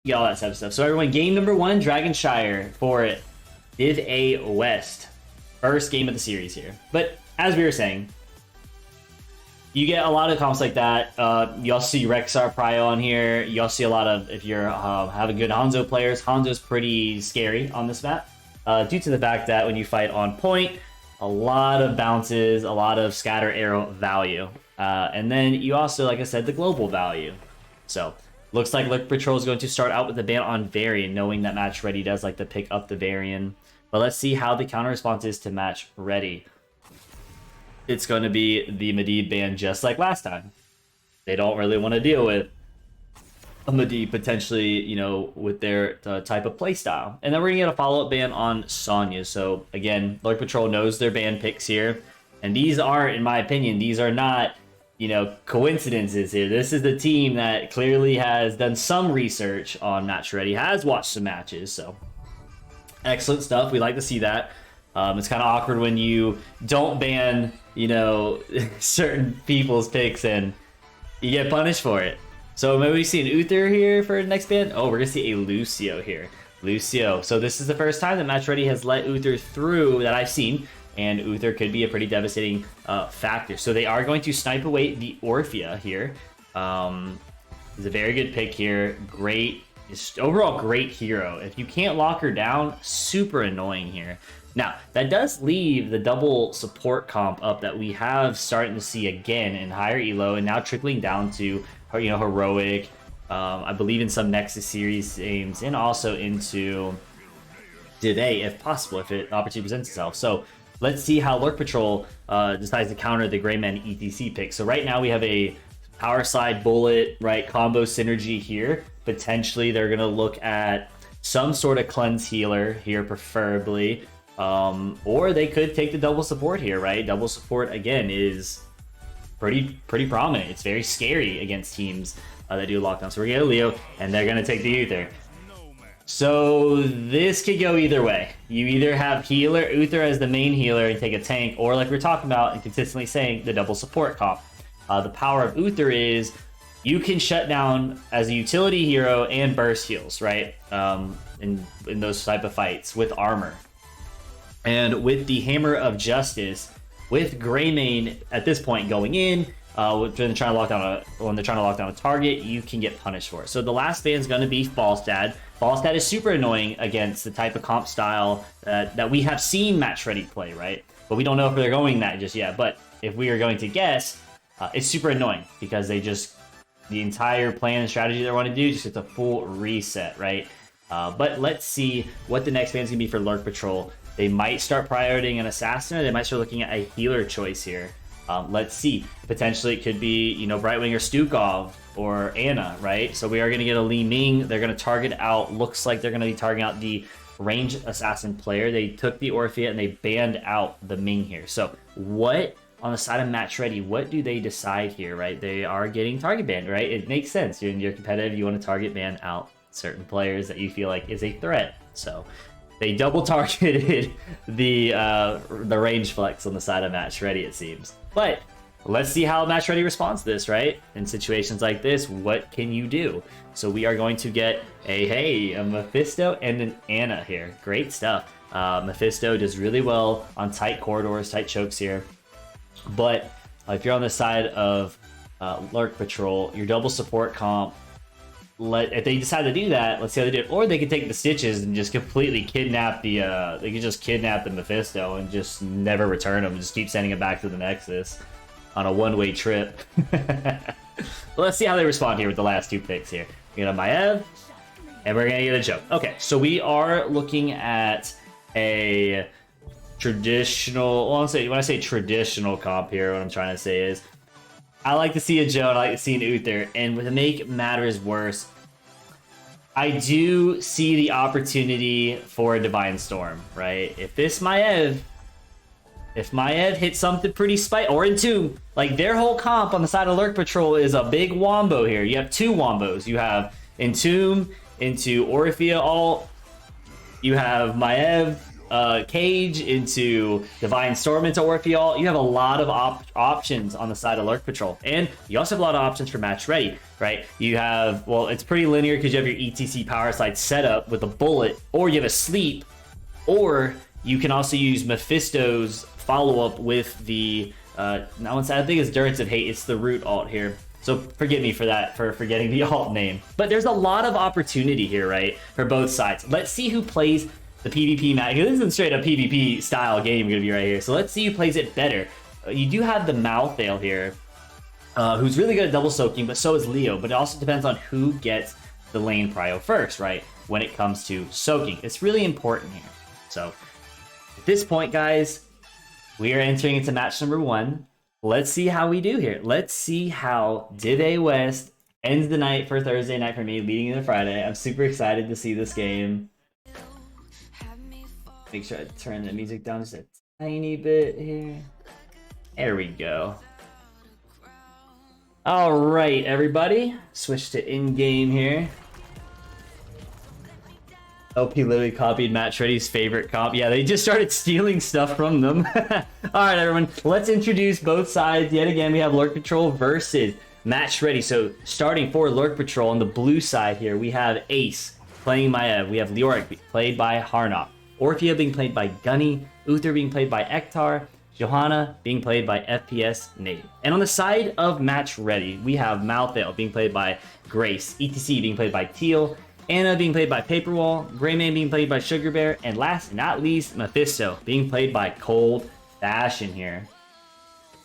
get all that type of stuff. So everyone, game number 1, Dragonshire for Div A West. First game of the series here. But as we were saying, you get a lot of comps like that. You also see Rexar Prio on here. You also see a lot of, if you're having good Hanzo players, Hanzo's pretty scary on this map. Due to the fact that when you fight on point, a lot of bounces, a lot of scatter arrow value. And then you also, like I said, the global value. So, looks like Lurk Patrol is going to start out with the ban on Varian, knowing that Match Ready does like to pick up the Varian. But let's see how the counter response is to Match Ready. It's going to be the Medivh ban just like last time. They don't really want to deal with a Medivh potentially, you know, with their type of playstyle. And then we're going to get a follow-up ban on Sonya. So again, Lurk Patrol knows their ban picks here. And these aren't, in my opinion, these are not, you know, coincidences here. This is the team that clearly has done some research on Match Ready, has watched some matches. So excellent stuff. We like to see that. It's kind of awkward when you don't ban, you know, certain people's picks and you get punished for it. So maybe we see an Uther here for the next ban. Oh, we're going to see a Lucio here. Lucio. So this is the first time that Match Ready has let Uther through that I've seen. And Uther could be a pretty devastating factor. So they are going to snipe away the Orphea here. It's a very good pick here. Great. Overall, great hero. If you can't lock her down, super annoying here. Now, that does leave the double support comp up that we have starting to see again in higher elo and now trickling down to, you know, heroic, I believe in some Nexus series games and also into Div A if possible, if it opportunity presents itself. So let's see how Lurk Patrol decides to counter the Greyman ETC pick. So right now we have a power slide bullet, right, combo synergy here. Potentially they're going to look at some sort of cleanse healer here preferably. Or they could take the double support here, right? Double support, again, is pretty prominent. It's very scary against teams that do lockdown. So we're going to get a Leo, and they're going to take the Uther. So this could go either way. You either have Uther as the main healer and take a tank, or like we're talking about and consistently saying, the double support comp. The power of Uther is you can shut down as a utility hero and burst heals, right? In those type of fights with armor. And with the Hammer of Justice, with Greymane at this point going in, when they're trying to lock down a target, you can get punished for it. So the last ban is going to be Falstad. Falstad is super annoying against the type of comp style that we have seen Match Ready play, right? But we don't know if they're going that just yet. But if we are going to guess, it's super annoying because the entire plan and strategy they want to do just gets a full reset, right? But let's see what the next ban is going to be for Lurk Patrol. They might start prioritizing an assassin, or they might start looking at a healer choice here. Let's see. Potentially it could be, you know, Brightwing or Stukov or Anna, right? So we are going to get a Li Ming. They're going to target out, looks like they're going to be targeting out the ranged assassin player. They took the Orphea and they banned out the Ming here. So what, on the side of Match Ready, what do they decide here, right? They are getting target banned, right? It makes sense. You're competitive. You want to target ban out certain players that you feel like is a threat. So they double targeted the range flex on the side of Match Ready, it seems. But let's see how Match Ready responds to this, right? In situations like this, what can you do? So we are going to get a Mephisto and an Anna here. Great stuff. Mephisto does really well on tight corridors, tight chokes here. But if you're on the side of Lurk Patrol, your double support comp, if they decide to do that, let's see how they do it. Or they could take the Stitches and just completely kidnap the they could just kidnap the Mephisto and just never return them and just keep sending him back to the Nexus on a one-way trip. Let's see how they respond here with the last two picks here. We got a Maev, and we're gonna get a Joe. Okay, so we are looking at a traditional, well, when I say traditional comp here, what I'm trying to say is I like to see a Joe, I like to see an Uther, and to make matters worse, I do see the opportunity for a Divine Storm, right? If Maev hits something pretty spicy, or Entomb, like their whole comp on the side of Lurk Patrol is a big wombo here. You have two wombos. You have Entomb into Orphea ult. You have Maev Cage, into Divine Storm, into Orpheol. You have a lot of options on the side of Lurk Patrol. And you also have a lot of options for match ready, right? You have, well, it's pretty linear because you have your ETC power slide set up with a bullet, or you have a sleep, or you can also use Mephisto's follow-up with the, I think it's Durance of Hate. It's the root alt here. So forgive me for that, for forgetting the alt name. But there's a lot of opportunity here, right, for both sides. Let's see who plays the PvP match. This is a straight up PvP style game going to be right here. So let's see who plays it better. You do have the Malthael here, who's really good at double soaking, but so is Leo. But it also depends on who gets the lane prio first, right, when it comes to soaking. It's really important here. So at this point, guys, we are entering into match number 1. Let's see how we do here. Let's see how Div A West ends the night for Thursday night for me, leading into Friday. I'm super excited to see this game. Make sure I turn the music down just a tiny bit here. There we go. All right, everybody. Switch to in-game here. LP literally copied Match Ready's favorite comp. Yeah, they just started stealing stuff from them. All right, everyone, let's introduce both sides. Yet again, we have Lurk Patrol versus Match Ready. So starting for Lurk Patrol on the blue side here, we have Ace playing Maya. We have Lurk played by Harnock. Orphea being played by Gunny. Uther being played by Ektar. Johanna being played by FPS Nate. And on the side of Match Ready, we have Malthael being played by Grace. ETC being played by Teal. Anna being played by Paperwall, Greyman being played by Sugar Bear, and last but not least, Mephisto being played by Cold Fashion here.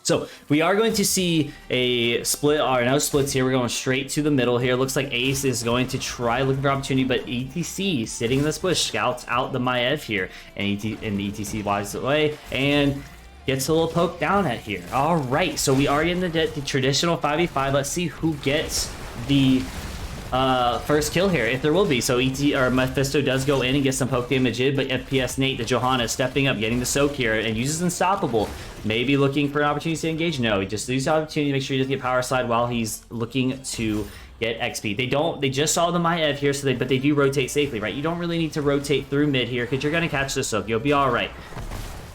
So we are going to see a split, or no splits here. We're going straight to the middle here. Looks like Ace is going to try looking for opportunity, but ETC sitting in the split scouts out the Maev here, and ETC walks away and gets a little poke down at here. All right, so we are in the traditional 5v5. Let's see who gets the first kill here, if there will be. So Mephisto does go in and get some poke damage in, but FPS Nate, the Johanna, is stepping up, getting the soak here, and uses Unstoppable. Maybe looking for an opportunity to engage. No, he just uses the opportunity to make sure he doesn't get power slide while he's looking to get XP. They just saw the Maev here, so but they do rotate safely, right? You don't really need to rotate through mid here because you're going to catch the soak. You'll be all right.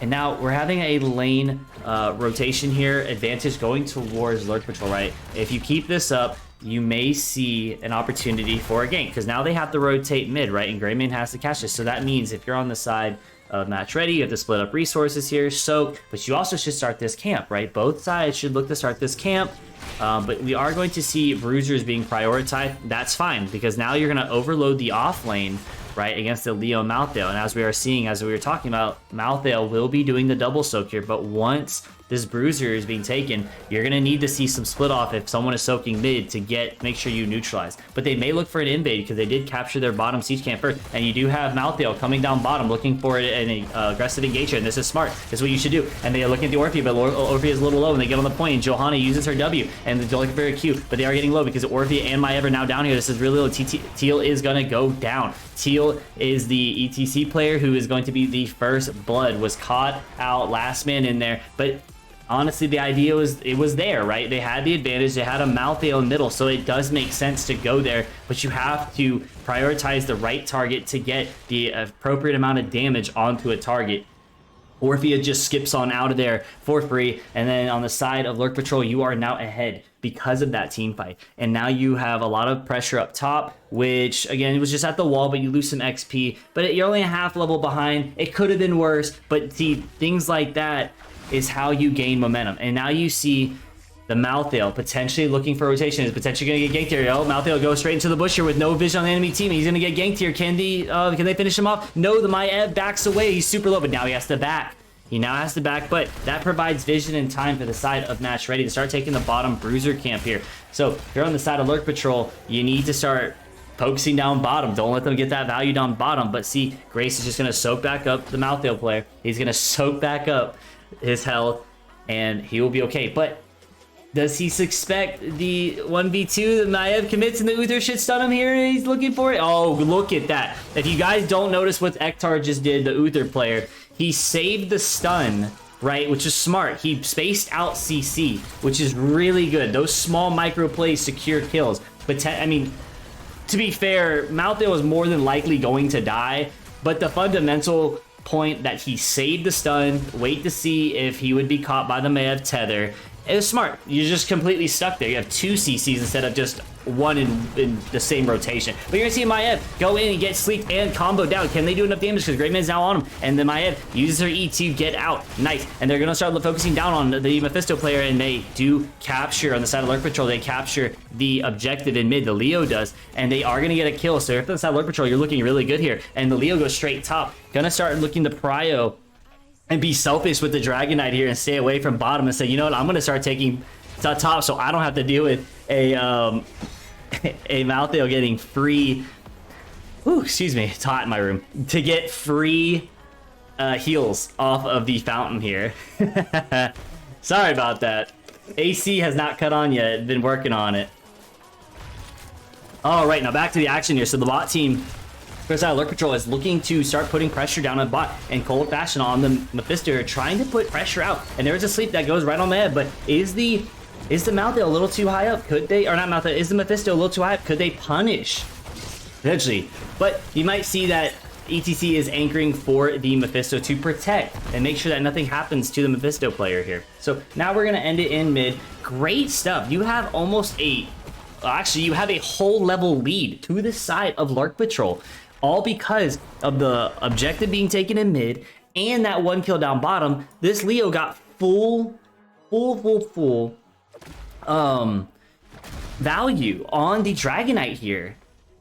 And now we're having a lane rotation here, advantage going towards Lurk Patrol, right? If you keep this up, you may see an opportunity for a gank, because now they have to rotate mid, right? And Greyman has to catch this. So that means if you're on the side of Match Ready, you have to split up resources here. So, but you also should start this camp, right? Both sides should look to start this camp. But we are going to see bruisers being prioritized. That's fine, because now you're going to overload the off lane, right, against the Leo Malthael. And as we are seeing, as we were talking about, Malthael will be doing the double soak here. But once this bruiser is being taken, you're going to need to see some split off if someone is soaking mid to make sure you neutralize. But they may look for an invade because they did capture their bottom siege camp first. And you do have Malthael coming down bottom looking for an aggressive engagement. And this is smart. This is what you should do. And they are looking at the Orphea, but Orphea is a little low and they get on the point. And Johanna uses her W. And they're looking for a Q, but they are getting low because Orphea and Maev are now down here. This is really low. Teal is going to go down. Teal is the ETC player who is going to be the first blood. Was caught out, last man in there. But honestly, the idea was it was there, right? They had the advantage. They had a Malthael in the middle, so it does make sense to go there. But you have to prioritize the right target to get the appropriate amount of damage onto a target. Orphea just skips on out of there for free. And then on the side of Lurk Patrol, you are now ahead because of that team fight. And now you have a lot of pressure up top, which again, it was just at the wall, but you lose some XP. But you're only a half level behind. It could have been worse, but see, things like that is how you gain momentum. And now you see the Malthael potentially looking for rotation, is potentially going to get ganked here. Oh, Malthael goes straight into the bush here with no vision on the enemy team. He's going to get ganked here. Can they finish him off? No, the Maev backs away. He's super low, but now he has to back. He now has to back, but that provides vision and time for the side of Match Ready to start taking the bottom bruiser camp here. So if you're on the side of Lurk Patrol, you need to start focusing down bottom. Don't let them get that value down bottom. But see, Grace is just going to soak back up the Malthael player. He's going to soak back up his health, and he will be okay. But does he suspect the 1v2 that Maev commits and the Uther should stun him here? He's looking for it. Oh, look at that. If you guys don't notice what Ektar just did, the Uther player, he saved the stun, right? Which is smart. He spaced out CC, which is really good. Those small micro plays secure kills. But I mean, to be fair, Malthael is more than likely going to die, but the fundamental point that he saved the stun, wait to see if he would be caught by the Maev tether. It was smart. You're just completely stuck there. You have 2 CCs instead of just 1 in the same rotation. But you're gonna see Maev go in and get sleep and combo down. Can they do enough damage? Because Great Man's now on him. And then Maev uses her E to get out. Nice. And they're gonna start focusing down on the Mephisto player, and they do capture on the side of Lurk Patrol. They capture the objective in mid. The Leo does, and they are gonna get a kill. So if that's side of Lurk Patrol, you're looking really good here. And the Leo goes straight top. Gonna start looking to prio and be selfish with the Dragon Knight here and stay away from bottom and say, you know what, I'm going to start taking top so I don't have to deal with a Malthael getting free, excuse me, it's hot in my room, to get free heals off of the fountain here. Sorry about that. AC has not cut on yet, been working on it. All right, now back to the action here. So the bot team, first side, Lurk Patrol is looking to start putting pressure down on bot in cold fashion on the Mephisto, trying to put pressure out. And there is a sleep that goes right on the head, but is the Malthael a little too high up? Could they, or not Malthael, is the Mephisto a little too high up? Could they punish? Potentially. But you might see that ETC is anchoring for the Mephisto to protect and make sure that nothing happens to the Mephisto player here. So now we're going to end it in mid. Great stuff. You have almost actually, you have a whole level lead to the side of Lurk Patrol. All because of the objective being taken in mid and that 1 kill down bottom. This Leo got full value on the Dragon Knight here.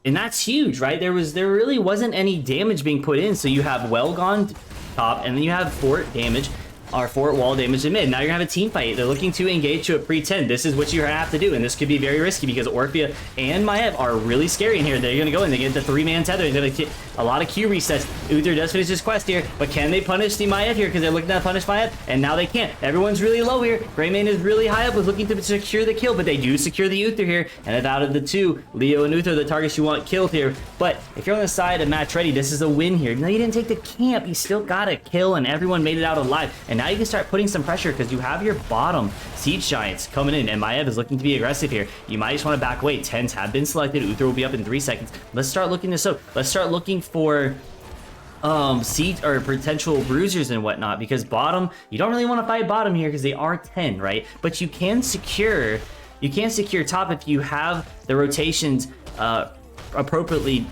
And that's huge, right? There really wasn't any damage being put in. So you have well gone top, and then you have fort damage, or fort wall damage in mid. Now you're gonna have a team fight. They're looking to engage to a pre-10. This is what you have to do, and this could be very risky because Orphea and Maev are really scary in here. They're gonna go in, they get the 3-man tether. They're gonna get a lot of Q resets. Uther does finish his quest here, but can they punish the Maev here? Because they're looking to punish Maev, and now they can't. Everyone's really low here. Greymane is really high up, was looking to secure the kill, but they do secure the Uther here. And if out of the 2, Leo and Uther, the targets you want killed here. But if you're on the side of Match Ready, this is a win here. No, you didn't take the camp. You still got a kill, and everyone made it out alive. And now you can start putting some pressure because you have your bottom Siege Giants coming in, and Maev is looking to be aggressive here. You might just want to back away. 10s have been selected. Uther will be up in 3 seconds. Let's start looking this up. Let's start looking for siege or potential bruisers and whatnot, because bottom, you don't really want to fight bottom here because they are 10, right? But you can secure top if you have the rotations appropriately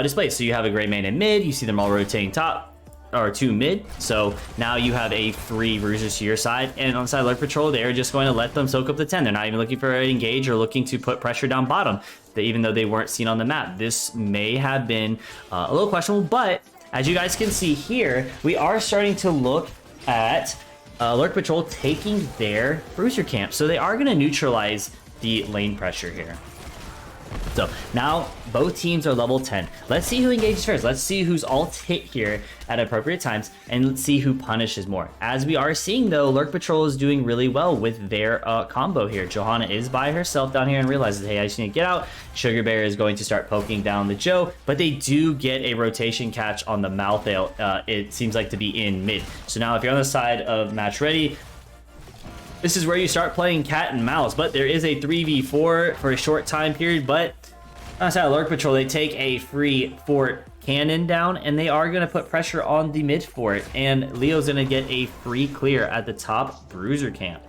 displayed. So you have a Great Mane in mid, you see them all rotating top or 2 mid, so now you have a 3 bruisers to your side, and on the side of Lurk Patrol, they're just going to let them soak up the 10. They're not even looking for an engage or looking to put pressure down bottom, even though they weren't seen on the map. This may have been a little questionable, but as you guys can see here, we are starting to look at Lurk Patrol taking their bruiser camp, so they are going to neutralize the lane pressure here. So now both teams are level 10. Let's see who engages first. Let's see who's alt hit here at appropriate times, and let's see who punishes more. As we are seeing though, Lurk Patrol is doing really well with their combo here. Johanna is by herself down here and realizes, hey, I just need to get out. Sugar Bear is going to start poking down the Joe, but they do get a rotation catch on the Malthael. It seems like to be in mid. So now if you're on the side of Match Ready, this is where you start playing cat and mouse, but there is a 3v4 for a short time period. But outside of Lurk Patrol, they take a free fort cannon down, and they are going to put pressure on the mid fort, and Leo's going to get a free clear at the top bruiser camp.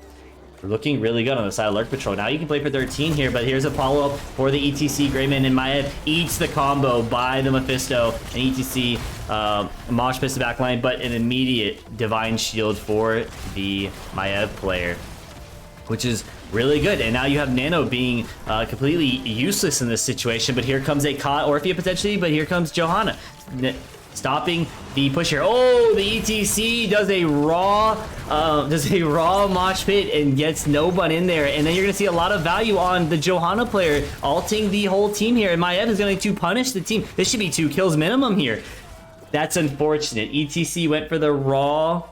We're looking really good on the side of Lurk Patrol. Now you can play for 13 here, but here's a follow-up for the ETC. Greymane and Maev eats the combo by the Mephisto, and ETC mosh pits the back line, but an immediate Divine Shield for the Maev player, which is really good. And now you have Nano being completely useless in this situation, but here comes a caught Orphea potentially, but here comes Johanna stopping the push here. Oh, the ETC does a raw mosh pit and gets no one in there, and then you're gonna see a lot of value on the Johanna player alting the whole team here, and Maev is going to punish the team. This should be 2 kills minimum here. That's unfortunate. ETC went for the raw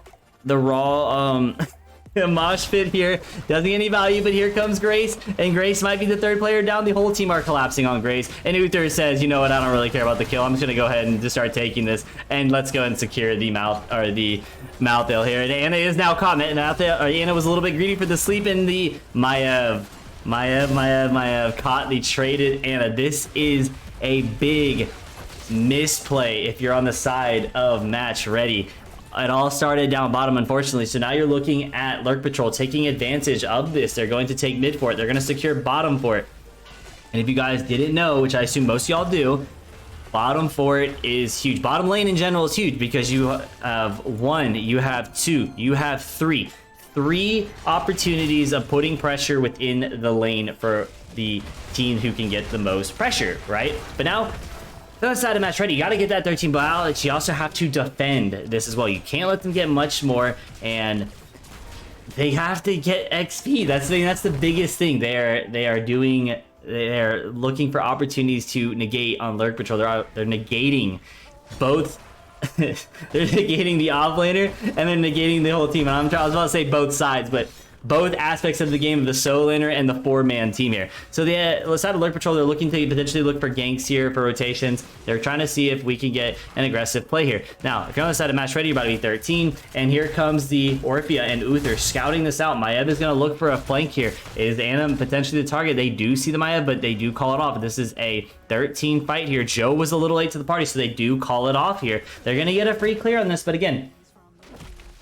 mosh pit here. Doesn't get any value, but here comes Grace, and Grace might be the 3rd player down. The whole team are collapsing on Grace, and Uther says, you know what, I don't really care about the kill. I'm just gonna go ahead and just start taking this, and let's go and secure the Malthael here. And Anna is now caught. Anna was a little bit greedy for the sleep, and the Maev caught the traded Anna. This is a big misplay if you're on the side of Match Ready. It all started down bottom, unfortunately. So now you're looking at Lurk Patrol taking advantage of this. They're going to take mid for it. They're going to secure bottom for it. And if you guys didn't know, which I assume most of y'all do, bottom for it is huge. Bottom lane in general is huge because you have 1, you have 2, you have 3. 3 opportunities of putting pressure within the lane for the team who can get the most pressure, right? But now, the other side of Match Ready, you got to get that 13 balance. You also have to defend this as well. You can't let them get much more, and they have to get XP. That's the biggest thing. They're looking for opportunities to negate on Lurk Patrol. They're negating both. They're negating the offlaner and they're negating the whole team. And I was about to say both sides, but both aspects of the game, of the solo laner and the 4-man team here. So the side of Lurk Patrol, they're looking to potentially look for ganks here, for rotations. They're trying to see if we can get an aggressive play here. Now, if you're on the side of Match Ready, you're about to be 13, and here comes the Orphea and Uther scouting this out. Maiev is going to look for a flank here. Is Ana potentially the target? They do see the Maiev, but they do call it off. This is a 13 fight here. Joe was a little late to the party, so they do call it off here. They're going to get a free clear on this, but again,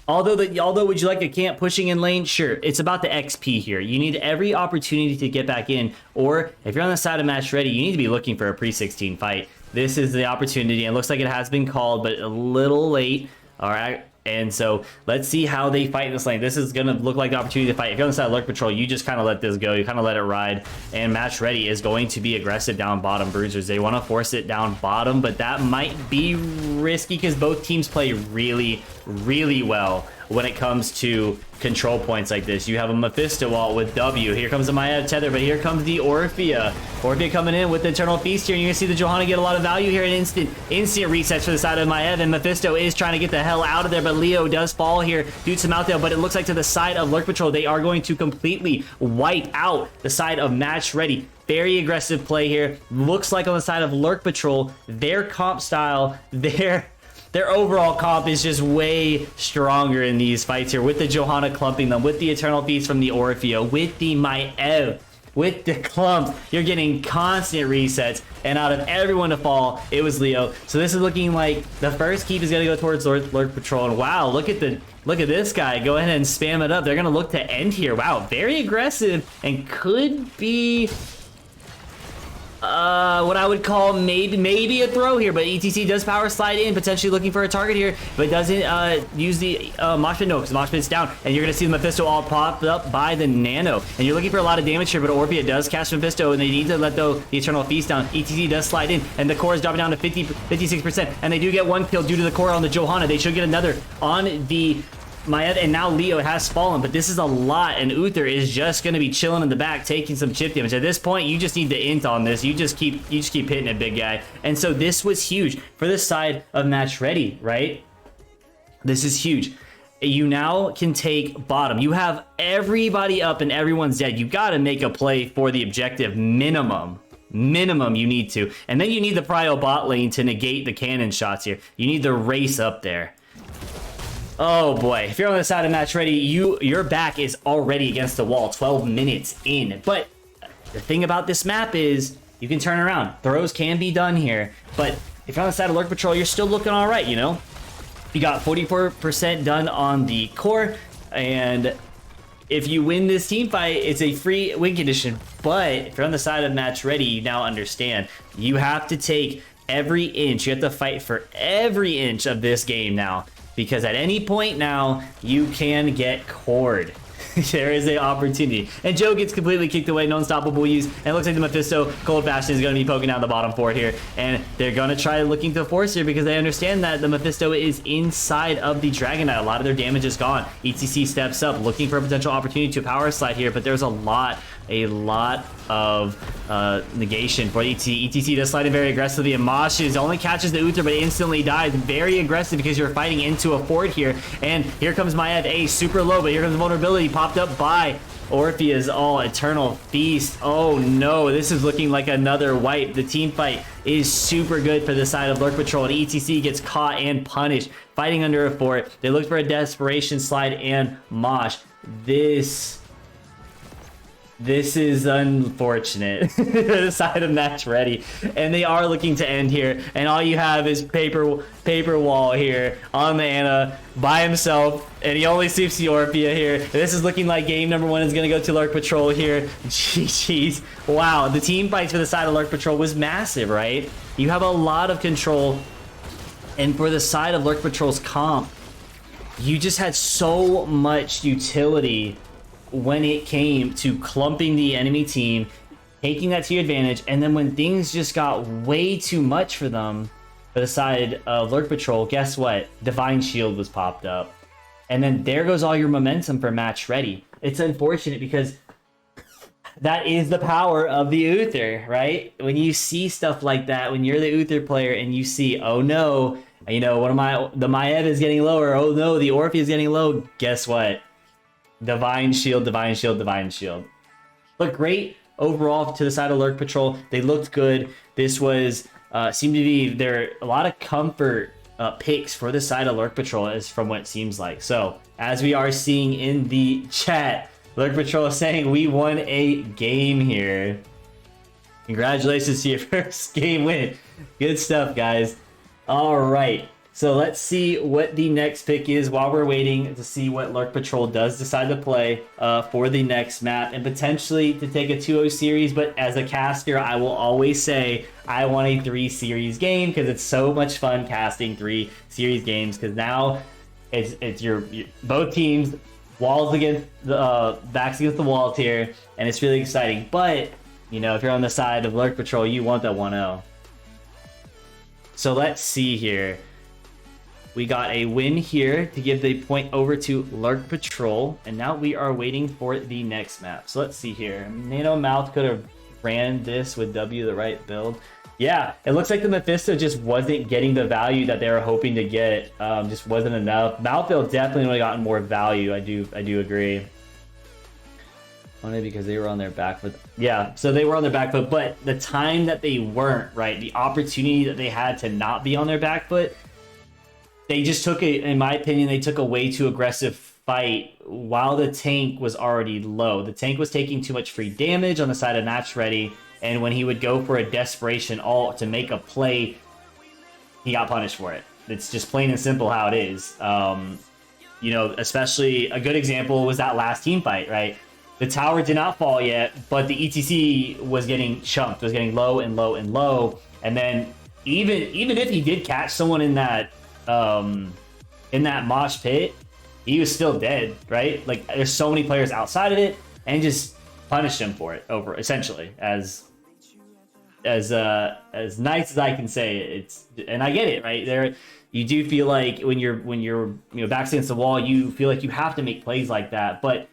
Although would you like a camp pushing in lane? Sure, it's about the XP here. You need every opportunity to get back in, or if you're on the side of Match Ready, you need to be looking for a pre-16 fight. This is the opportunity. It looks like it has been called, but a little late. All right, and so let's see how they fight in this lane. This is going to look like the opportunity to fight. If you're on the side of Lurk Patrol, you just kind of let this go. You kind of let it ride, and Match Ready is going to be aggressive down bottom. Bruisers, they want to force it down bottom, but that might be risky because both teams play really, really well when it comes to control points like this. You have a Mephisto ult with W. Here comes the Maiev tether, but here comes the Orphea. Orphea coming in with the Eternal Feast here. You're gonna see the Johanna get a lot of value here. An instant resets for the side of Maiev, and Mephisto is trying to get the hell out of there, but Leo does fall here due to Malthael, but it looks like to the side of Lurk Patrol, they are going to completely wipe out the side of Match Ready. Very aggressive play here. Looks like on the side of Lurk Patrol, their comp style, their overall comp is just way stronger in these fights here, with the Johanna clumping them, with the Eternal Feast from the Orphea, with the Maiev, with the clump. You're getting constant resets, and out of everyone to fall, it was Leo. So this is looking like the first keep is going to go towards Lurk Patrol, and wow, look at this guy. Go ahead and spam it up. They're going to look to end here. Wow, very aggressive, and could be what I would call maybe a throw here, but ETC does power slide in, potentially looking for a target here, but doesn't use the Mosh Pit. No, because Mosh Pit's down, and you're going to see the Mephisto all popped up by the Nano, and you're looking for a lot of damage here, but Orphea does cast Mephisto, and they need to let the Eternal Feast down. ETC does slide in, and the core is dropping down to 56%, and they do get one kill due to the core on the Johanna. They should get another on the Maiev, and now Leo has fallen, but this is a lot, and Uther is just going to be chilling in the back, taking some chip damage. At this point, you just need to int on this. You just keep hitting it, big guy. And so this was huge for this side of Match Ready, right? This is huge. You now can take bottom. You have everybody up and everyone's dead. You got to make a play for the objective minimum you need to, and then you need the prio bot lane to negate the cannon shots here. You need the race up there. Oh boy, if you're on the side of Match Ready, your back is already against the wall 12 minutes in. But the thing about this map is you can turn around. Throws can be done here, but if you're on the side of Lurk Patrol, you're still looking all right, you know? You got 44% done on the core, and if you win this team fight, it's a free win condition. But if you're on the side of Match Ready, you now understand you have to take every inch. You have to fight for every inch of this game now, because at any point now, you can get cored. There is an opportunity. And Joe gets completely kicked away, no unstoppable use, and it looks like the Mephisto Cold Bastion is going to be poking down the bottom for it here, and they're going to try looking to force here because they understand that the Mephisto is inside of the Dragon Knight. A lot of their damage is gone. ETC steps up, looking for a potential opportunity to power slide here, but there's a lot of negation for ETC. ETC does slide in very aggressively, and Mosh only catches the Uther but instantly dies. Very aggressive because you're fighting into a fort here, and here comes Maiev A, super low, but here comes the vulnerability popped up by Orphea's Eternal Feast. Oh no, this is looking like another wipe. The team fight is super good for the side of Lurk Patrol, and ETC gets caught and punished fighting under a fort. They look for a desperation slide and Mosh. This is unfortunate for the side of match ready, and they are looking to end here. And all you have is paper wall here on the Ana by himself, and he only sees the Orphea here. This is looking like game number 1 is gonna go to Lurk Patrol here. GG's. Wow, the team fights for the side of Lurk Patrol was massive, right? You have a lot of control, and for the side of Lurk Patrol's comp, you just had so much utility when it came to clumping the enemy team, taking that to your advantage, and then when things just got way too much for them, for the side of Lurk Patrol, guess what? Divine Shield was popped up. And then there goes all your momentum for match ready. It's unfortunate because that is the power of the Uther, right? When you see stuff like that, when you're the Uther player and you see, oh no, you know, the Maiev is getting lower, oh no, the Orphea is getting low, guess what? Divine Shield, Divine Shield, Divine Shield. But great overall to the side of Lurk Patrol. They looked good. This was, seemed to be, there a lot of comfort picks for the side of Lurk Patrol is from what it seems like. So, as we are seeing in the chat, Lurk Patrol is saying we won a game here. Congratulations to your first game win. Good stuff, guys. All right. So let's see what the next pick is while we're waiting to see what Lurk Patrol does decide to play for the next map and potentially to take a 2-0 series. But as a caster, I will always say I want a 3 series game because it's so much fun casting 3 series games because now it's your both teams walls against the backs against the walls here, and it's really exciting. But you know, if you're on the side of Lurk Patrol, you want that 1-0. So let's see here. We got a win here to give the point over to Lurk Patrol, and now we are waiting for the next map. So let's see here. Nano Mouth could have ran this with W the right build. Yeah, it looks like the Mephisto just wasn't getting the value that they were hoping to get. Just wasn't enough. Mouthville definitely would have gotten more value. I do agree. Only because they were on their back foot. Yeah, so they were on their back foot, but the time that they weren't, right, the opportunity that they had to not be on their back foot, they just took it, in my opinion, they took a way too aggressive fight while the tank was already low. The tank was taking too much free damage on the side of Match Ready, and when he would go for a desperation ult to make a play, he got punished for it. It's just plain and simple how it is. You know, especially a good example was that last team fight, right? The tower did not fall yet, but the ETC was getting chunked, was getting low and low and low, and then even if he did catch someone in that mosh pit, he was still dead, right? Like, there's so many players outside of it, and just punished him for it over, essentially, as nice as I can say it. It's, and I get it, right? There, you do feel like when you're you know, backs against the wall, you feel like you have to make plays like that, but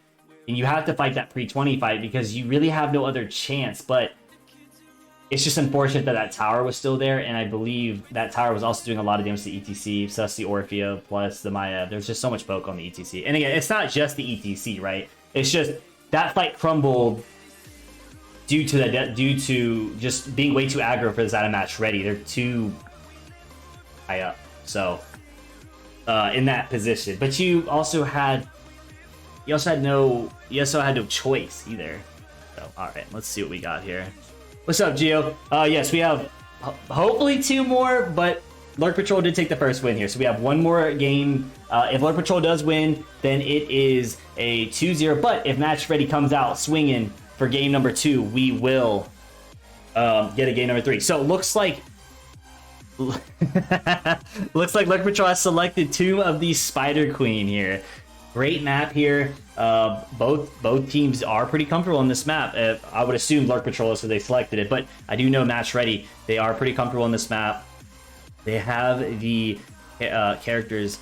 and you have to fight that pre-20 fight because you really have no other chance. But it's just unfortunate that that tower was still there, and I believe that tower was also doing a lot of damage to ETC, plus the Orphea, plus the Maya. There's just so much poke on the ETC. And again, it's not just the ETC, right? It's just that fight crumbled due to just being way too aggro for this out of match ready. They're too high up, so in that position. But you also had no choice either. So all right, let's see what we got here. What's up, Gio? Yes, we have hopefully 2 more, but Lurk Patrol did take the first win here. So we have 1 more game. If Lurk Patrol does win, then it is a 2-0. But if Match Ready comes out swinging for game number 2, we will get a game number 3. So it looks like Lurk Patrol has selected Tomb of the Spider Queen here. Great map here. Both teams are pretty comfortable in this map. I would assume Lurk Patrol is, so they selected it, but I do know Match Ready, they are pretty comfortable in this map. They have the characters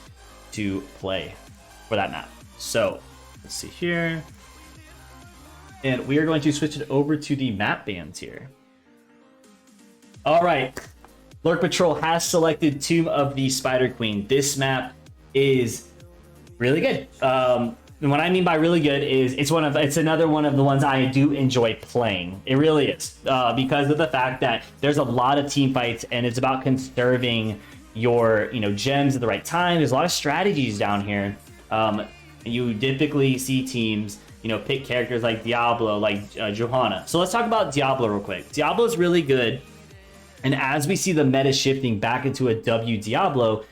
to play for that map. So let's see here, and we are going to switch it over to the map bands here. All right, Lurk Patrol has selected Tomb of the Spider Queen. This map is really good. And what I mean by really good is it's another one of the ones I do enjoy playing. It really is, because of the fact that there's a lot of team fights and it's about conserving your gems at the right time. There's a lot of strategies down here. You typically see teams pick characters like Diablo, like Johanna. So let's talk about Diablo real quick. Diablo is really good. And as we see the meta shifting back into a W Diablo,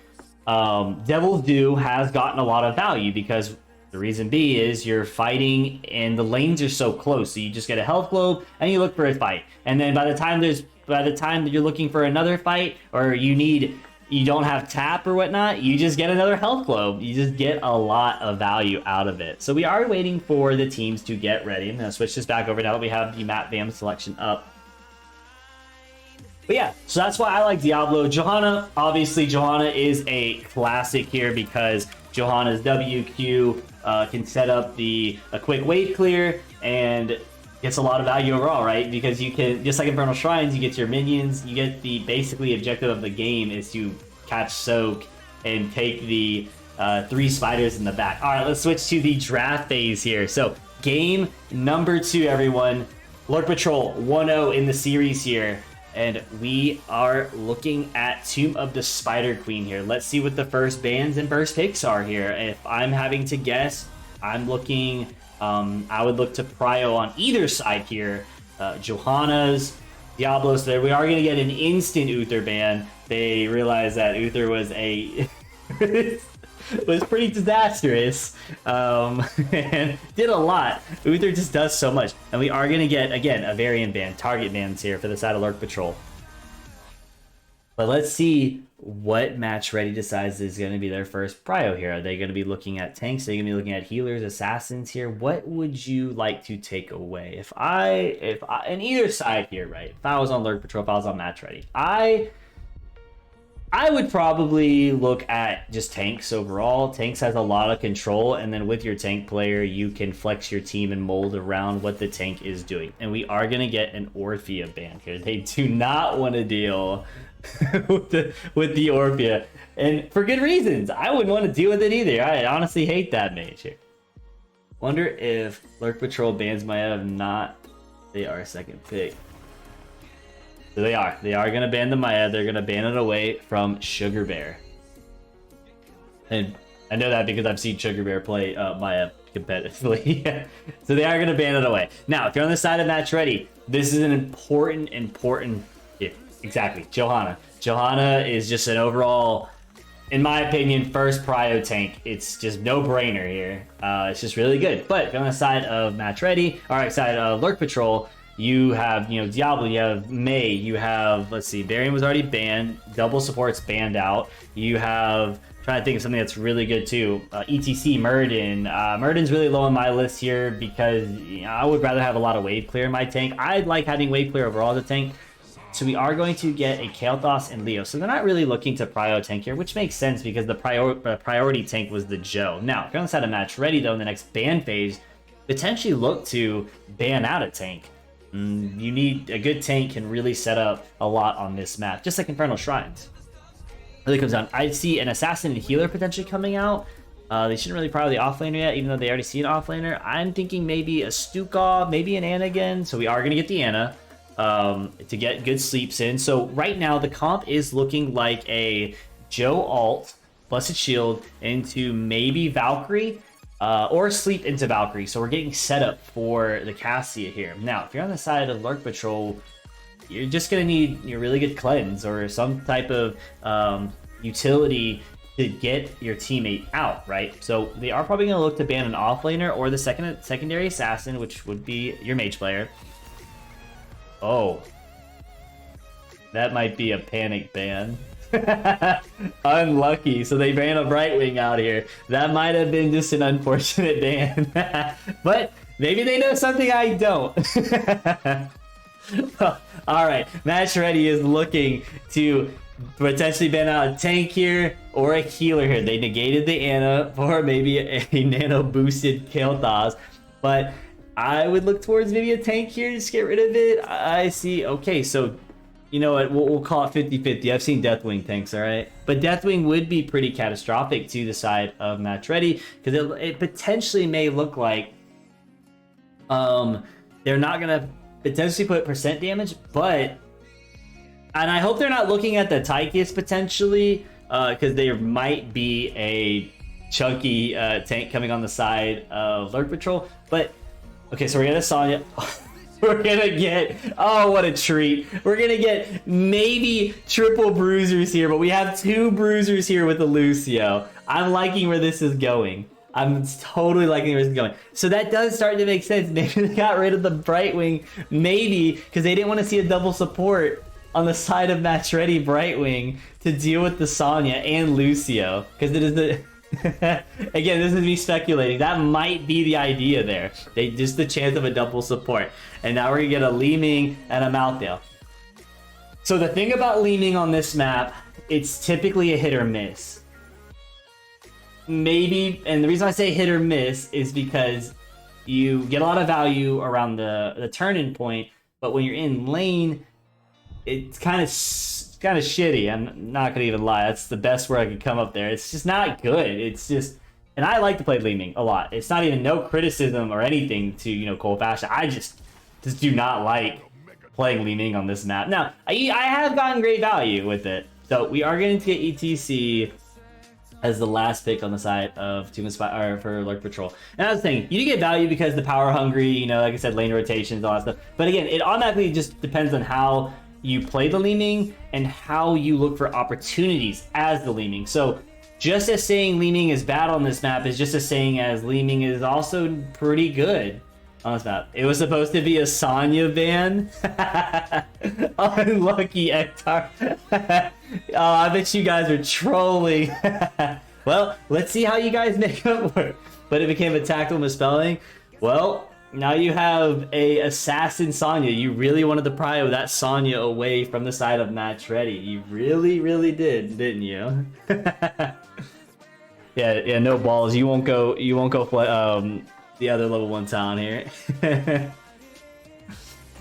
Devil's Due has gotten a lot of value because the reason B is you're fighting and the lanes are so close. So you just get a health globe and you look for a fight. And then by the time you're looking for another fight, or you don't have tap or whatnot, you just get another health globe. You just get a lot of value out of it. So we are waiting for the teams to get ready. I'm going to switch this back over now that we have the map VAM selection up. But yeah, so that's why I like Diablo. Johanna, obviously Johanna is a classic here because Johanna's WQ can set up a quick wave clear and gets a lot of value overall, right? Because you can, just like Infernal Shrines, you get your minions, you get the basically objective of the game is to catch soak and take the 3 spiders in the back. All right, let's switch to the draft phase here. So game number 2, everyone. Lurk Patrol 1-0 in the series here. And we are looking at Tomb of the Spider Queen here. Let's see what the first bans and first picks are here. If I'm having to guess, I'm looking... I would look to Prio on either side here. Johanna's, Diablo's. There we are going to get an instant Uther ban. They realized that Uther was was pretty disastrous and did a lot. Uther just does so much. And we are going to get, again, a variant ban, target bans here for the side of Lurk Patrol. But let's see what Match Ready decides is going to be their first prio here. Are they going to be looking at tanks? Are they going to be looking at healers, assassins here? What would you like to take away? If I on either side here, right? If I was on Lurk Patrol, if I was on Match Ready, I would probably look at just tanks overall. Tanks has a lot of control, and then with your tank player, you can flex your team and mold around what the tank is doing. And we are going to get an Orphea ban here. They do not want to deal with the Orphea, and for good reasons. I wouldn't want to deal with it either. I honestly hate that mage here. Wonder if Lurk Patrol bans Maya. If not, they are second pick. So they are going to ban the Maya. They're going to ban it away from Sugar Bear. And I know that because I've seen Sugar Bear play Maya competitively. So they are going to ban it away. Now, if you're on the side of Match Ready, this is an important... Yeah, exactly. Johanna. Johanna is just an overall, in my opinion, first prio tank. It's just no-brainer here. It's just really good. But if you're on the side of Match Ready, or side of Lurk Patrol, you have, Diablo, you have May, you have, let's see, Varian was already banned, double support's banned out. You have, trying to think of something that's really good too, ETC, Murden. Murden's really low on my list here because I would rather have a lot of wave clear in my tank. I like having wave clear overall as a tank. So we are going to get a Kael'thas and Leo. So they're not really looking to prio tank here, which makes sense because the priority tank was the Joe. Now, if you're on the side of Match Ready though, in the next ban phase, potentially look to ban out a tank. You need a good tank can really set up a lot on this map, just like Infernal Shrines. Really comes down. I see an assassin and healer potentially coming out. They shouldn't really prio the offlaner yet, even though they already see an offlaner. I'm thinking maybe a Stukov, maybe an Ana again. So we are going to get the Ana to get good sleeps in. So right now the comp is looking like a Joe alt plus a shield into maybe Valkyrie. Or sleep into Valkyrie. So we're getting set up for the Cassia here. Now, if you're on the side of Lurk Patrol, you're just going to need your really good cleanse or some type of utility to get your teammate out, right? So they are probably going to look to ban an offlaner or the secondary assassin, which would be your mage player. Oh. That might be a panic ban. Unlucky. So they ran a Brightwing out here. That might have been just an unfortunate ban. But maybe they know something I don't. All right. Match Ready is looking to potentially ban out a tank here or a healer here. They negated the Ana for maybe a nano boosted Kael'thas. But I would look towards maybe a tank here. Just get rid of it. I see. Okay, so you know what, we'll call it 50-50. I've seen Deathwing tanks, all right? But Deathwing would be pretty catastrophic to the side of Match Ready because it potentially may look like they're not going to potentially put percent damage, but... And I hope they're not looking at the Tychus potentially because there might be a chunky tank coming on the side of Lurk Patrol. But Okay, so we're gonna Sonya. We're gonna get, oh, what a treat. We're gonna get maybe triple bruisers here, but we have 2 bruisers here with the Lucio. I'm liking where this is going. I'm totally liking where this is going. So that does start to make sense. Maybe they got rid of the Brightwing, maybe, because they didn't want to see a double support on the side of Match Ready Brightwing to deal with the Sonya and Lucio, because it is the... Again, this is me speculating. That might be the idea there. They just the chance of a double support. And now we're gonna get a Li Ming and a Malthael. So the thing about Li Ming on this map, it's typically a hit or miss. Maybe, and the reason I say hit or miss is because you get a lot of value around the turn-in point, but when you're in lane, it's kind of shitty. I'm not gonna even lie. That's the best word I could come up there. It's just not good. It's just, and I like to play Li Ming a lot. It's not even no criticism or anything to, you know, Cold Fashion. I just do not like playing Li Ming on this map. Now, I have gotten great value with it. So we are going to get ETC as the last pick on the side of Tomb Inspire for Lurk Patrol. And that's the thing, you do get value because the power hungry, you know, like I said, lane rotations, all that stuff. But again, it automatically just depends on how you play the Li Ming and how you look for opportunities as the Li Ming. So just as saying Li Ming is bad on this map is just as saying as Li Ming is also pretty good on this map. It was supposed to be a Sonya ban. Unlucky Ektar. Oh, I bet you guys are trolling. Well, let's see how you guys make it work. But it became a tactical misspelling. Well, now you have a assassin Sonya. You really wanted to pry that Sonya away from the side of Match Ready. You really, really did, didn't you? yeah, no balls. You won't go the other level 1 town here.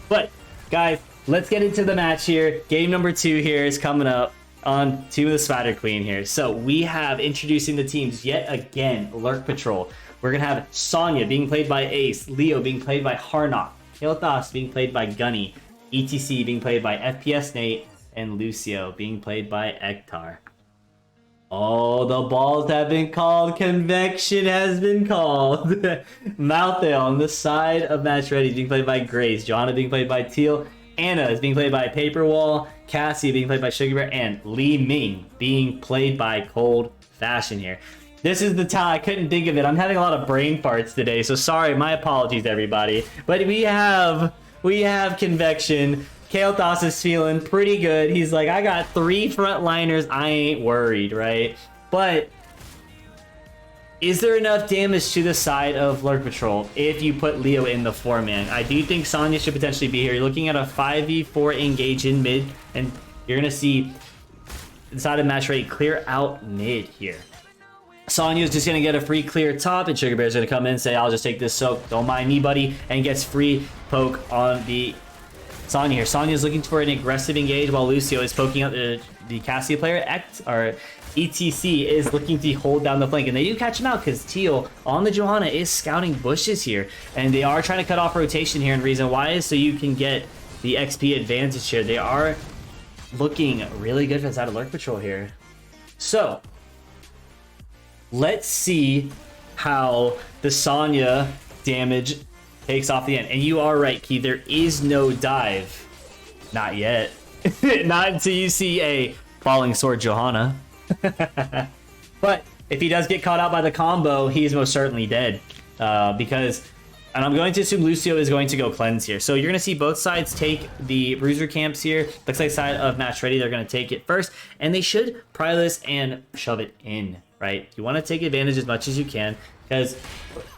But guys, let's get into the match here. Game number 2 here is coming up on to the Spider Queen here. So we have introducing the teams yet again. Lurk Patrol. We're gonna have Sonya being played by Ace, Leo being played by Harnock, Kael'thas being played by Gunny, ETC being played by FPS Nate, and Lucio being played by Ektar. Oh, the balls have been called. Convection has been called. Malthael on the side of Match Ready being played by Grace. Johanna being played by Teal. Anna is being played by Paperwall. Cassie being played by Sugar Bear. And Li Ming being played by Cold Fashion here. This is the time. I couldn't think of it. I'm having a lot of brain farts today, so sorry. My apologies, everybody. But we have Convection. Kael'thas is feeling pretty good. He's like, I got 3 frontliners. I ain't worried, right? But is there enough damage to the side of Lurk Patrol if you put Leo in the 4-man? I do think Sonya should potentially be here. You're looking at a 5v4 engage in mid, and you're going to see the side of Match Ready clear out mid here. Sonya's just going to get a free clear top, and Sugar Bear's going to come in and say, I'll just take this soak. Don't mind me, buddy, and gets free poke on the Sonya here. Sonya's looking for an aggressive engage while Lucio is poking out the Cassia player. ETC is looking to hold down the flank, and they do catch him out because Teal on the Johanna is scouting bushes here, and they are trying to cut off rotation here, and reason why is so you can get the XP advantage here. They are looking really good for the side of Lurk Patrol here. So let's see how the Sonya damage takes off the end. And you are right, Key. There is no dive. Not yet. Not until you see a Falling Sword Johanna. But if he does get caught out by the combo, he's most certainly dead. Because, and I'm going to assume Lucio is going to go cleanse here. So you're going to see both sides take the bruiser camps here. Looks like side of Match Ready, they're going to take it first. And they should pry this and shove it in, right? You want to take advantage as much as you can. Because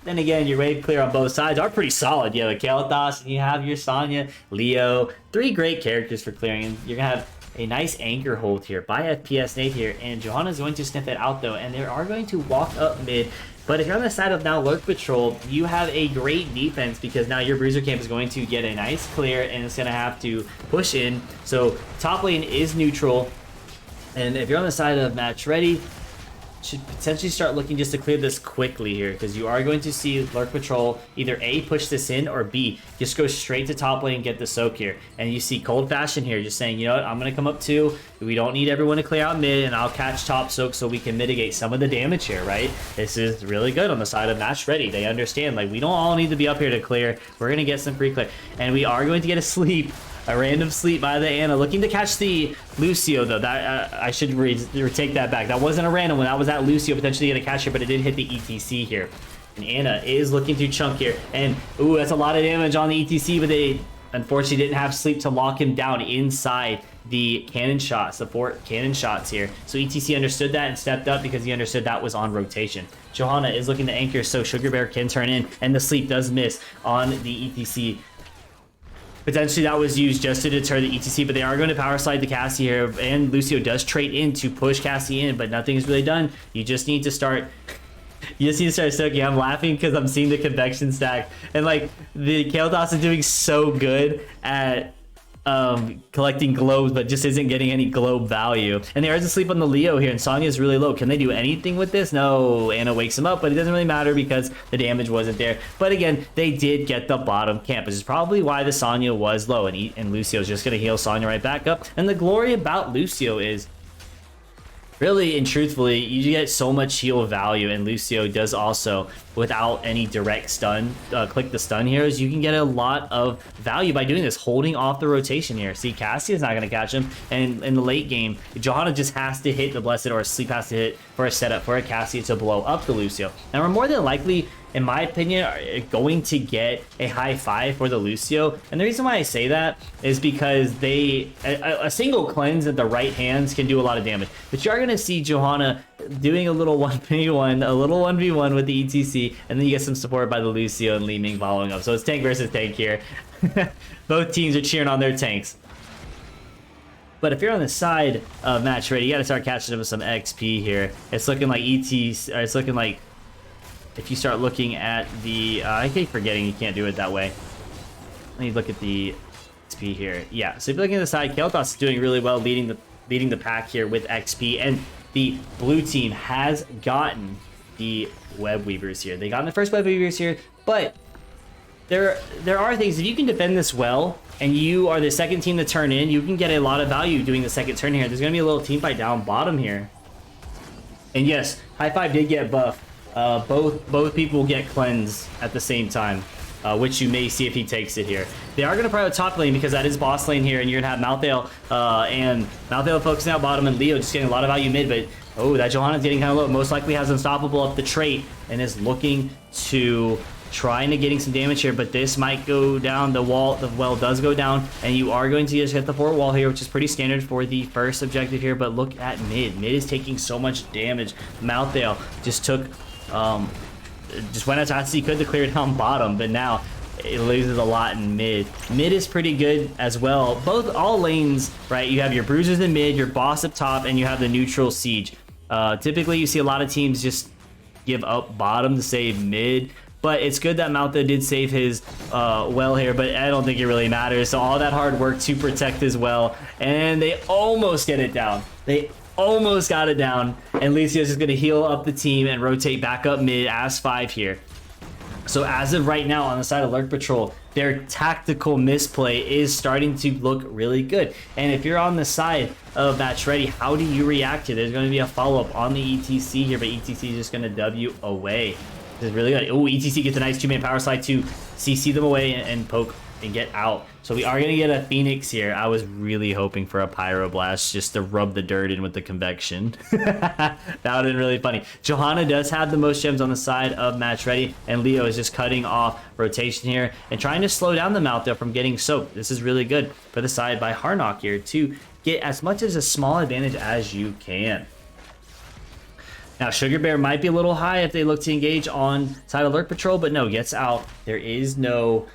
then again, your wave clear on both sides are pretty solid. You have a Kael'thas, and you have your Sonya, Leo. 3 great characters for clearing. And you're going to have a nice anchor hold here by FPS Nate here. And Johanna's going to sniff it out, though. And they are going to walk up mid. But if you're on the side of now Lurk Patrol, you have a great defense because now your bruiser camp is going to get a nice clear. And it's going to have to push in. So top lane is neutral. And if you're on the side of Match Ready, should potentially start looking just to clear this quickly here, because you are going to see Lurk Patrol either A, push this in, or B, just go straight to top lane and get the soak here. And you see Cold Fashion here just saying, you know what, I'm going to come up too. We don't need everyone to clear out mid, and I'll catch top soak so we can mitigate some of the damage here, right? This is really good on the side of Match Ready. They understand, like, we don't all need to be up here to clear. We're going to get some free clear. And we are going to get a sleep. A random sleep by the Ana, looking to catch the Lucio, though. That I should take that back. That wasn't a random one. That was that Lucio potentially going to catch here, but it did hit the ETC here. And Ana is looking to chunk here. And, ooh, that's a lot of damage on the ETC, but they unfortunately didn't have sleep to lock him down inside the cannon shots, the 4 cannon shots here. So ETC understood that and stepped up because he understood that was on rotation. Johanna is looking to anchor so Sugar Bear can turn in, and the sleep does miss on the ETC. Potentially that was used just to deter the ETC, but they are going to power slide the Cassie here, and Lucio does trade in to push Cassie in, but nothing is really done. You just need to start... You just need to start soaking. I'm laughing because I'm seeing the convection stack, and like the Kael'thas is doing so good at collecting globes, but just isn't getting any globe value. And they are to sleep on the Leo here, and Sonya is really low. Can they do anything with this? No. Ana wakes him up, but it doesn't really matter because the damage wasn't there. But again, they did get the bottom camp, which is probably why the Sonya was low, and Lucio's just going to heal Sonya right back up. And the glory about Lucio is, really and truthfully, you get so much heal value, and Lucio does also, without any direct stun, click the stun heroes, you can get a lot of value by doing this, holding off the rotation here. See, Cassie is not going to catch him, and in the late game, Johanna just has to hit the Blessed, or Sleep has to hit for a setup for a Cassie to blow up the Lucio. And we're more than likely, in my opinion, are going to get a high 5 for the Lucio. And the reason why I say that is because a single cleanse at the right hands can do a lot of damage. But you are going to see Johanna doing a little 1v1, a little 1v1 with the ETC, and then you get some support by the Lucio and Li Ming following up. So it's tank versus tank here. Both teams are cheering on their tanks. But if you're on the side of Match Ready, you got to start catching them with some XP here. It's looking like it's looking like, if you start looking at the, I keep forgetting you can't do it that way. Let me look at the XP here. Yeah, so if you're looking at the side, Kael'thas is doing really well, leading the pack here with XP, and the blue team has gotten the Web Weavers here. They got the first Web Weavers here, but there are things, if you can defend this well, and you are the second team to turn in, you can get a lot of value doing the second turn here. There's going to be a little team fight down bottom here. And yes, High Five did get buffed. Both people will get cleanse at the same time, which you may see if he takes it here. They are going to probably top lane because that is boss lane here, and you're going to have Malthael and Malthael focusing out bottom, and Leo just getting a lot of value mid, but oh, that Johanna's getting kind of low. Most likely has Unstoppable up the trait and is looking to trying to getting some damage here, but this might go down. The well does go down, and you are going to just hit the fort wall here, which is pretty standard for the first objective here, but look at mid. Mid is taking so much damage. Malthael just took just went as fast as he could to clear down bottom, but now it loses a lot in mid. Mid is pretty good as well. All lanes, right? You have your bruisers in mid, your boss up top, and you have the neutral siege. Typically, you see a lot of teams just give up bottom to save mid, but it's good that Malthael did save his well here, but I don't think it really matters. So all that hard work to protect his well, and they almost get it down. They almost got it down, and Lucio's just going to heal up the team and rotate back up mid as 5 here. So as of right now on the side of Lurk Patrol, their tactical misplay is starting to look really good. And if you're on the side of Match Ready, how do you react to it? There's going to be a follow-up on the ETC here, but ETC is just going to W away. This is really good. Oh, ETC gets a nice 2-man power slide to CC them away and poke and get out. So we are going to get a Phoenix here. I was really hoping for a Pyroblast just to rub the dirt in with the convection. That would have been really funny. Johanna does have the most gems on the side of Match Ready, and Leo is just cutting off rotation here and trying to slow down the Malthael from getting soaked. This is really good for the side by Harnock here to get as much as a small advantage as you can. Now, Sugar Bear might be a little high if they look to engage on side of Lurk Patrol, but no, gets out. There is no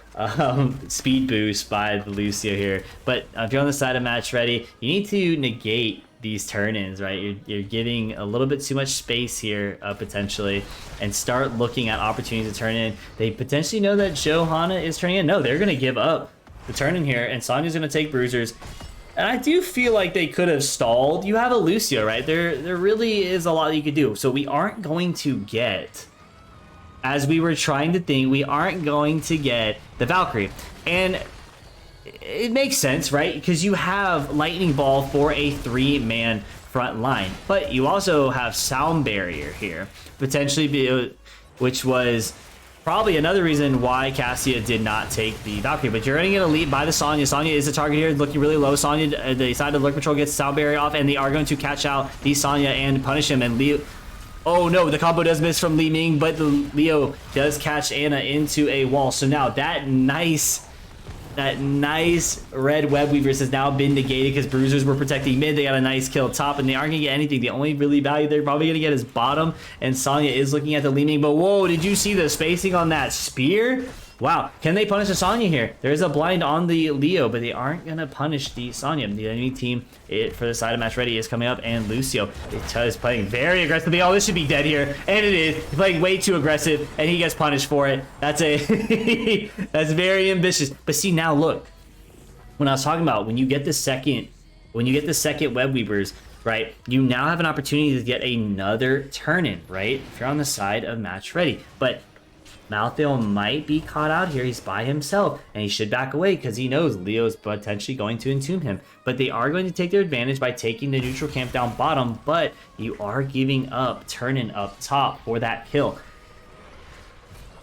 speed boost by the Lucio here. But if you're on the side of Match Ready, you need to negate these turn-ins, right? You're giving a little bit too much space here, potentially, and start looking at opportunities to turn in. They potentially know that Johanna is turning in. No, they're going to give up the turn-in here, and Sonya's going to take bruisers. And I do feel like they could have stalled. You have a Lucio, right? There really is a lot that you could do. So we aren't going to get, as we were trying to think, we aren't going to get the Valkyrie. And it makes sense, right? Because you have Lightning Ball for a 3-man front line. But you also have Sound Barrier here, potentially, which was probably another reason why Cassia did not take the Valkyrie. But you're going to get a lead by the Sonya. Sonya is the target here, looking really low. Sonya, the side of Lurk Patrol gets Sound Barrier off, and they are going to catch out the Sonya and punish him. And Leo... Oh no, the combo does miss from Li Ming, but the Leo does catch Anna into a wall. So now that nice red web weavers has now been negated because bruisers were protecting mid. They got a nice kill top, and they aren't gonna get anything. The only really value they're probably gonna get is bottom, and Sonya is looking at the Li Ming. But whoa, did you see the spacing on that spear? Wow, can they punish the Sonya here? There is a blind on the Leo, but they aren't gonna punish the Sonya. The enemy team for the side of Match Ready is coming up, and Lucio is playing very aggressively. Oh, this should be dead here, and it is. He's playing way too aggressive, and he gets punished for it. That's that's very ambitious. But see, now look, when I was talking about when you get the second web weavers, right? You now have an opportunity to get another turn in, right? If you're on the side of Match Ready, but Malthael might be caught out here. He's by himself, and he should back away because he knows Leo's potentially going to entomb him. But they are going to take their advantage by taking the neutral camp down bottom, but you are giving up turning up top for that kill.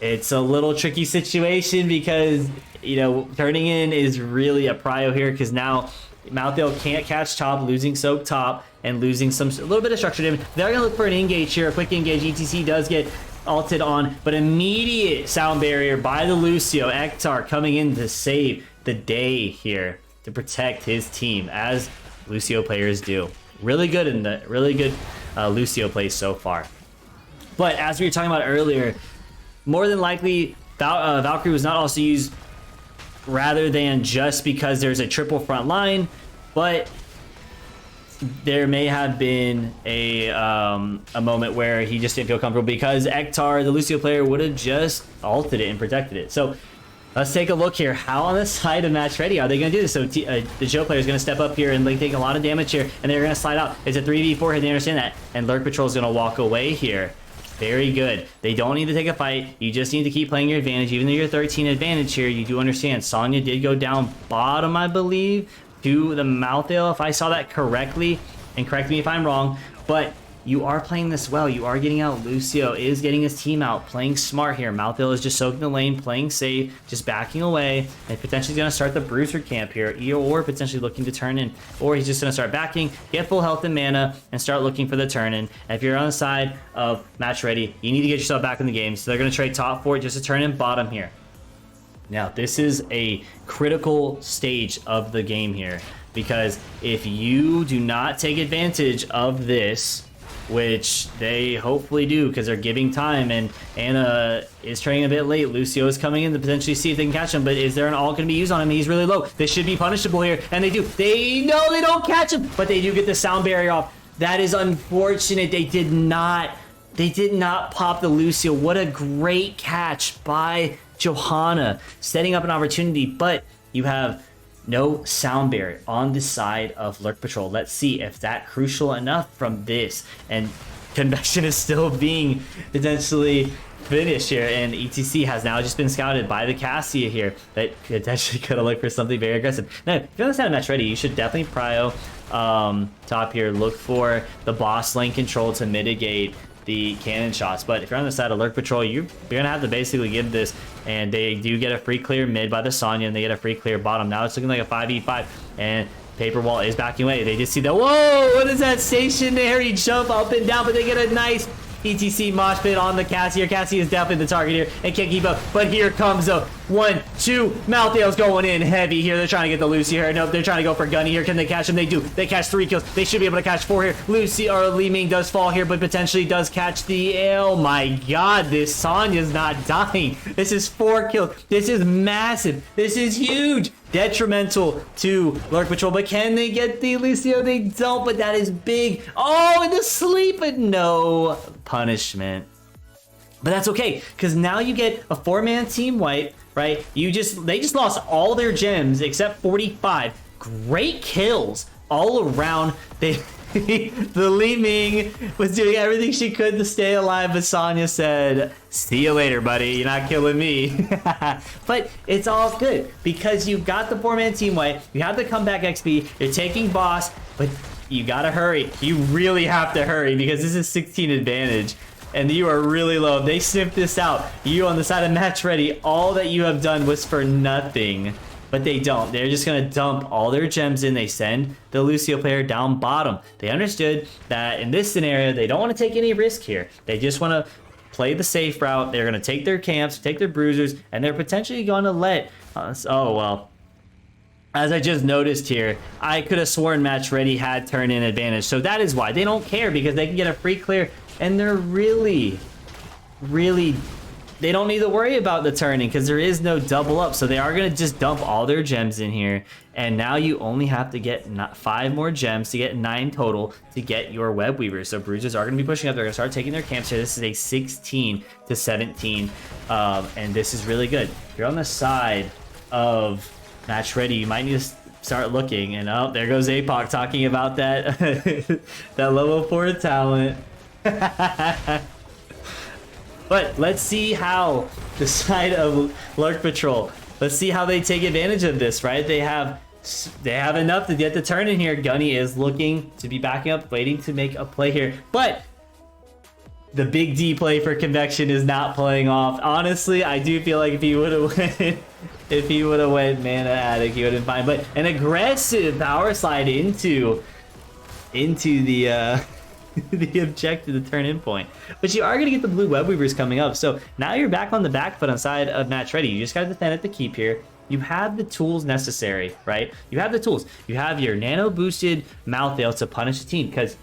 It's a little tricky situation because, you know, turning in is really a prio here because now Malthael can't catch top, losing soak top, and losing a little bit of structure damage. They're going to look for an engage here, a quick engage. ETC does get ulted on, but immediate Sound Barrier by the Lucio. Ektar coming in to save the day here to protect his team, as Lucio players do. Really good Lucio plays so far. But as we were talking about earlier, more than likely Valkyrie was not also used rather than just because there's a triple front line, but there may have been a moment where he just didn't feel comfortable because Ektar, the Lucio player, would have just ulted it and protected it. So let's take a look here. How on the side of Match Ready are they going to do this? So the Joe player is going to step up here and like take a lot of damage here, and they're going to slide out. It's a 3v4 here. They understand that, and Lurk Patrol is going to walk away here. Very good. They don't need to take a fight. You just need to keep playing your advantage. Even though you're 13 advantage here, you do understand. Sonya did go down bottom, I believe, to the Malthael, if I saw that correctly, and correct me if I'm wrong, but you are playing this well. You are getting out. Lucio is getting his team out, playing smart here. Malthael is just soaking the lane, playing safe, just backing away, and potentially going to start the bruiser camp here, or potentially looking to turn in, or he's just going to start backing, get full health and mana, and start looking for the turn in. And if you're on the side of Match Ready, you need to get yourself back in the game, so they're going to trade top for it just to turn in bottom here. Now, this is a critical stage of the game here, because if you do not take advantage of this, which they hopefully do because they're giving time, and Anna is training a bit late. Lucio is coming in to potentially see if they can catch him, but is there an ult going to be used on him? He's really low. This should be punishable here, and they do. They don't catch him, but they do get the Sound Barrier off. That is unfortunate. They did not pop the Lucio. What a great catch by Johanna, setting up an opportunity, but you have no Sound Barrier on the side of Lurk Patrol. Let's see if that's crucial enough from this. And Convection is still being potentially finished here, and ETC has now just been scouted by the Cassia here that potentially could have looked for something very aggressive. Now, if you're on the side of Match Ready, you should definitely prio top here. Look for the boss lane control to mitigate the cannon shots. But if you're on the side of Lurk Patrol, you're gonna have to basically give this, and they do get a free clear mid by the Sonya, and they get a free clear bottom. Now it's looking like a 5v5, and Paper Wall is backing away. They just see that. Whoa, what is that stationary jump up and down? But they get a nice ETC mosh pit on the Cassie here. Cassie is definitely the target here and can't keep up. But here comes the 1, 2. Malthael's going in heavy here. They're trying to get the Lucy here. Nope, they're trying to go for Gunny here. Can they catch him? They do. They catch 3 kills. They should be able to catch 4 here. Lucy or Li Ming does fall here, but potentially does catch the... Oh my god, this Sonya's not dying. This is 4 kills. This is massive. This is huge. Detrimental to Lurk Patrol, but can they get the Lucio? They don't, but that is big. Oh, and the sleep, but no punishment. But that's okay, because now you get a 4-man team wipe, right? They just lost all their gems except 45. great kills all around. The Li Ming was doing everything she could to stay alive, but Sonya said, see you later, buddy. You're not killing me. But it's all good because you got the 4-man team white. You have the comeback XP. You're taking boss, but you gotta hurry. You really have to hurry because this is 16 advantage. And you are really low. They sniffed this out. You on the side of match ready. All that you have done was for nothing. But they don't. They're just going to dump all their gems in. They send the Lucio player down bottom. They understood that in this scenario, they don't want to take any risk here. They just want to play the safe route. They're going to take their camps, take their bruisers, and they're potentially going to let us... Oh, well. As I just noticed here, I could have sworn match ready had turn in advantage. So that is why. They don't care because they can get a free clear. And they're really... They don't need to worry about the turning because there is no double up. So they are going to just dump all their gems in here. And now you only have to get 5 more gems to get 9 total to get your web weavers. So bruisers are going to be pushing up. They're going to start taking their camps here. This is a 16 to 17. And this is really good. If you're on the side of match ready, you might need to start looking. And oh, there goes APOC talking about that, that level 4 talent. But let's see how the side of Lurk Patrol, let's see how they take advantage of this, right? They have enough to get the turn in here. Gunny is looking to be backing up, waiting to make a play here. But the big D play for Convection is not playing off. Honestly, I do feel like if he would have went Mana Addict, he would have been fine. But an aggressive power slide into the the objective, the turn-in point. But you are going to get the blue web weavers coming up. So now you're back on the back foot on side of match ready. You just got to defend at the keep here. You have the tools necessary, right? You have the tools. You have your nano boosted mouth veil to punish the team because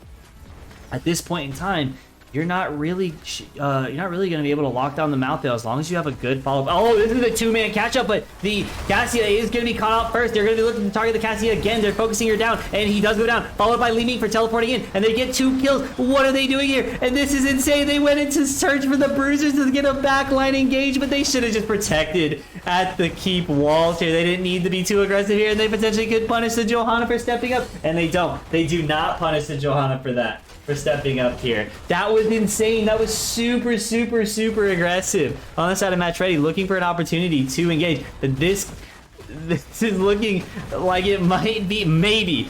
at this point in time, you're not really going to be able to lock down the mouth veil as long as you have a good follow-up. Oh, this is a 2-man catch-up, but the Cassia is going to be caught out first. They're going to be looking to target the Cassia again. They're focusing her down, and he does go down, followed by Li Ming for teleporting in, and they get 2 kills. What are they doing here? And this is insane. They went into search for the bruisers to get a backline engage, but they should have just protected at the keep walls here. They didn't need to be too aggressive here, and they potentially could punish the Johanna for stepping up, and they don't. They do not punish the Johanna for that. For stepping up here. That was insane. That was super aggressive on the side of match ready, looking for an opportunity to engage. But this is looking like it might be maybe,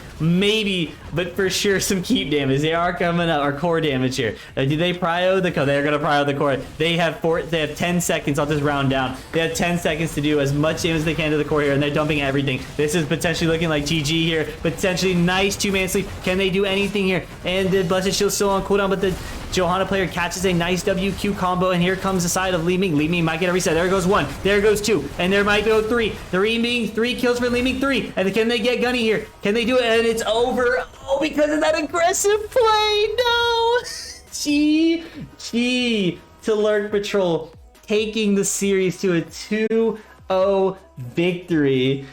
but for sure some keep damage. They are coming up, or core damage here. Do they prio the core? They're gonna prio the core. They have 10 seconds. I'll just round down. They have 10 seconds to do as much damage as they can to the core here, and they're dumping everything. This is potentially looking like GG here. Potentially nice 2-man sleep. Can they do anything here? And the Blessed Shield's still on cooldown, but the Johanna player catches a nice WQ combo, and here comes the side of Li Ming. Li Ming might get a reset. There goes 1. There goes 2. And there might go 3. 3 kills for Li Ming. 3. And can they get Gunny here? Can they do it? And it's over. Oh, because of that aggressive play. No. GG to Lurk Patrol, taking the series to a 2-0 victory.